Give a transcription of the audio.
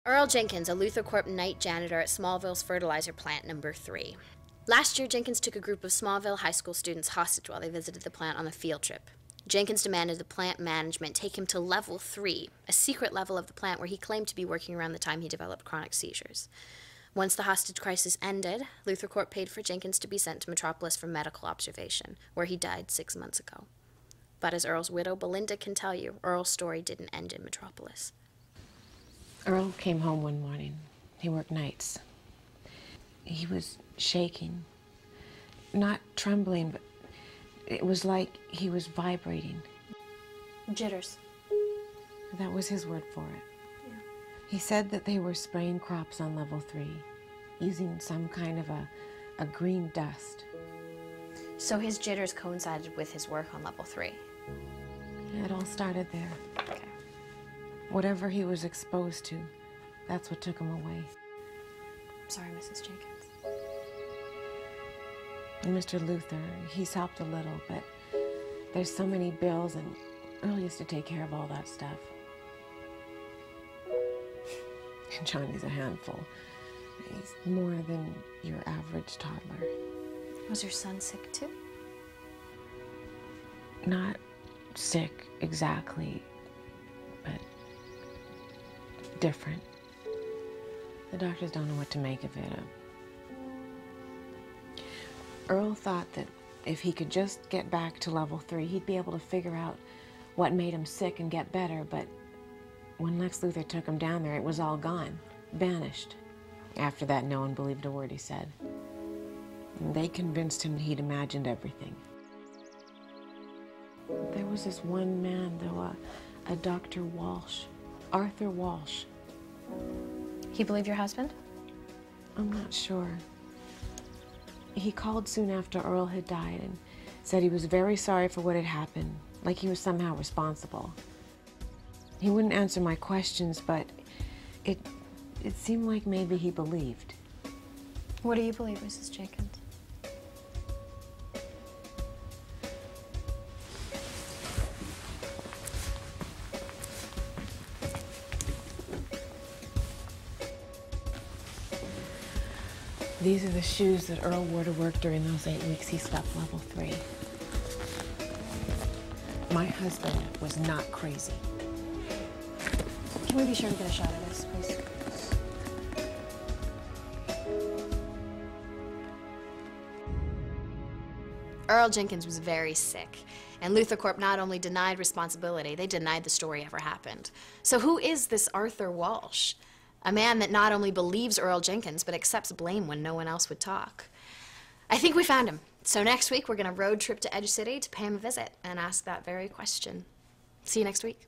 Earl Jenkins, a Luther Corp night janitor at Smallville's fertilizer plant number 3. Last year, Jenkins took a group of Smallville high school students hostage while they visited the plant on a field trip. Jenkins demanded the plant management take him to level 3, a secret level of the plant where he claimed to be working around the time he developed chronic seizures. Once the hostage crisis ended, Luther Corp paid for Jenkins to be sent to Metropolis for medical observation, where he died 6 months ago. But as Earl's widow, Belinda, can tell you, Earl's story didn't end in Metropolis. Earl came home one morning. He worked nights. He was shaking. Not trembling, but it was like he was vibrating. Jitters. That was his word for it. Yeah. He said that they were spraying crops on level 3, using some kind of a green dust. So his jitters coincided with his work on level 3? It all started there. Okay. Whatever he was exposed to, that's what took him away. Sorry, Mrs. Jenkins. And Mr. Luther, he's helped a little, but there's so many bills, and Earl used to take care of all that stuff. And Johnny's a handful. He's more than your average toddler. Was your son sick too? Not sick exactly, but different. The doctors don't know what to make of it. Earl thought that if he could just get back to level 3, he'd be able to figure out what made him sick and get better, but when Lex Luthor took him down there, it was all gone, vanished. After that, no one believed a word he said. And they convinced him that he'd imagined everything. There was this one man, though, a Dr. Walsh, Arthur Walsh. He believed your husband? I'm not sure. He called soon after Earl had died and said he was very sorry for what had happened, like he was somehow responsible. He wouldn't answer my questions, but it seemed like maybe he believed. What do you believe, Mrs. Jenkins? These are the shoes that Earl wore to work during those 8 weeks he slept level 3. My husband was not crazy. Can we be sure to get a shot of this, please? Earl Jenkins was very sick, and Luther Corp not only denied responsibility, they denied the story ever happened. So who is this Arthur Walsh? A man that not only believes Earl Jenkins, but accepts blame when no one else would talk. I think we found him. So next week, we're going to road trip to Edge City to pay him a visit and ask that very question. See you next week.